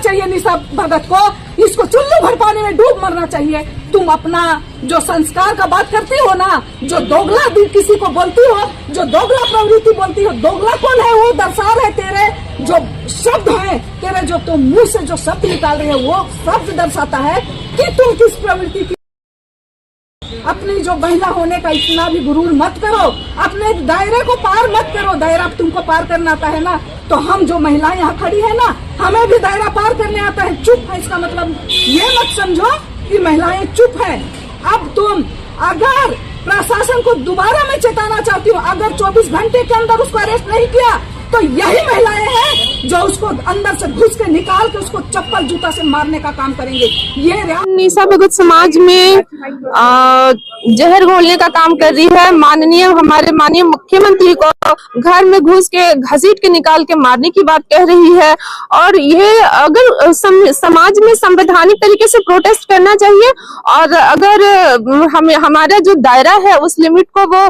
चाहिए निशा भगत को, इसको चुल्लू भर पानी में डूब मरना चाहिए। तुम अपना जो संस्कार का बात करती हो ना, जो दोगला दिल किसी को बोलती हो, जो दोगला प्रवृत्ति बोलती हो, दोगला कौन है वो दर्शा रहे तेरे जो शब्द है, तेरे जो तुम मुंह से जो शब्द निकाल रहे हो वो शब्द दर्शाता है कि तुम किस प्रवृत्ति की। अपनी जो महिला होने का इतना भी गुरूर मत करो, अपने दायरे को पार मत करो। दायरा तुमको पार करना आता है ना, तो हम जो महिलाएं यहाँ खड़ी है ना, हमें भी दायरा पार करने आता है। चुप है इसका मतलब ये मत समझो कि महिलाएं चुप है। अब तुम अगर प्रशासन को दोबारा मैं चेताना चाहती हूँ, अगर 24 घंटे के अंदर उसको अरेस्ट नहीं किया तो यही महिलाएं हैं जो उसको अंदर से घुस के निकाल के उसको चप्पल जूता से मारने का काम करेंगे। ये निशा भगत समाज में जहर घोलने का काम कर रही है। हमारे माननीय मुख्यमंत्री को घर में घुस के घसीट के निकाल के मारने की बात कह रही है। और ये अगर समाज में संवैधानिक तरीके से प्रोटेस्ट करना चाहिए, और अगर हमारा जो दायरा है उस लिमिट को वो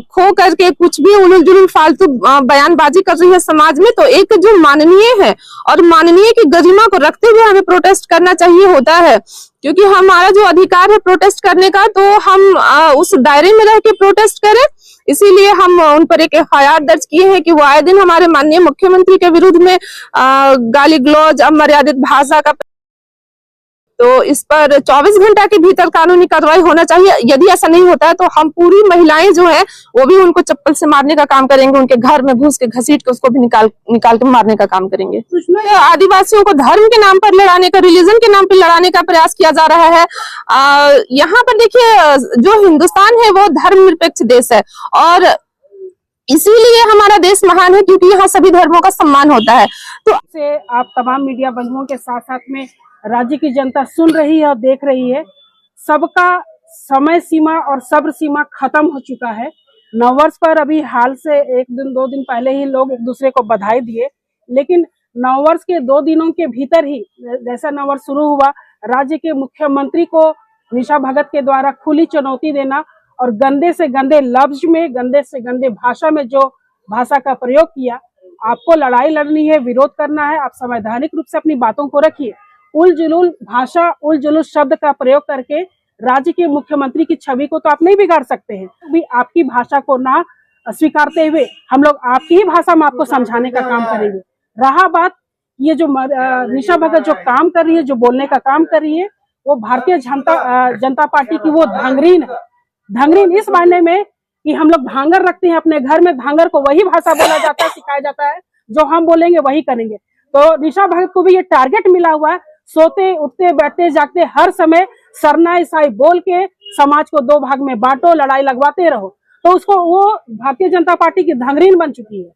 खो करके कुछ भी उलझ जुलूल फालतू बयानबाजी कर रही है समाज में, तो एक जो माननीय है और माननीय की गरिमा को रखते हुए हमें प्रोटेस्ट करना चाहिए होता है। क्योंकि हमारा जो अधिकार है प्रोटेस्ट करने का, तो हम उस दायरे में रह के प्रोटेस्ट करें। इसीलिए हम उन पर एक एफआईआर दर्ज किए हैं कि वो आए दिन हमारे माननीय मुख्यमंत्री के विरुद्ध में गाली गलौज, अमर्यादित भाषा का, तो इस पर 24 घंटा के भीतर कानूनी कार्रवाई होना चाहिए। यदि ऐसा नहीं होता है तो हम पूरी महिलाएं जो है वो भी उनको चप्पल से मारने का काम करेंगे, उनके घर में घुस के घसीट के उसको भी निकाल के मारने का काम करेंगे। आदिवासियों को धर्म के नाम पर लड़ाने का, रिलीजन के नाम पर लड़ाने का प्रयास किया जा रहा है। यहाँ पर देखिए, जो हिंदुस्तान है वो धर्मनिरपेक्ष देश है और इसीलिए हमारा देश महान है, क्योंकि यहाँ सभी धर्मों का सम्मान होता है। तो से आप तमाम मीडिया बंधुओं के साथ साथ में राज्य की जनता सुन रही है और देख रही है। सबका समय सीमा और सब्र सीमा खत्म हो चुका है। नववर्ष पर अभी हाल से 1-2 दिन पहले ही लोग एक दूसरे को बधाई दिए, लेकिन नववर्ष के 2 दिनों के भीतर ही जैसा नववर्ष शुरू हुआ, राज्य के मुख्यमंत्री को निशा भगत के द्वारा खुली चुनौती देना और गंदे से गंदे लफ्ज में, गंदे से गंदे भाषा में जो भाषा का प्रयोग किया। आपको लड़ाई लड़नी है, विरोध करना है, आप संवैधानिक रूप से अपनी बातों को रखिए। उल जुलूल भाषा, उल जुलूल शब्द का प्रयोग करके राज्य के मुख्यमंत्री की छवि को तो आप नहीं बिगाड़ सकते हैं। भी आपकी भाषा को ना स्वीकारते हुए हम लोग आपकी ही भाषा में आपको समझाने का काम करेंगे। रहा बात ये जो निशा भगत जो काम कर रही है, जो बोलने का काम कर रही है, वो भारतीय जनता पार्टी की वो धांगरीन है। धांगरीन इस मायने में कि हम लोग धांगर रखते हैं अपने घर में, धांगर को वही भाषा बोला जाता है, सिखाया जाता है, जो हम बोलेंगे वही करेंगे। तो निशा भगत को भी ये टारगेट मिला हुआ है, सोते उठते बैठते जागते हर समय सरना ईसाई बोल के समाज को 2 भाग में बांटो, लड़ाई लगवाते रहो। तो उसको वो भारतीय जनता पार्टी की धांगरीन बन चुकी है।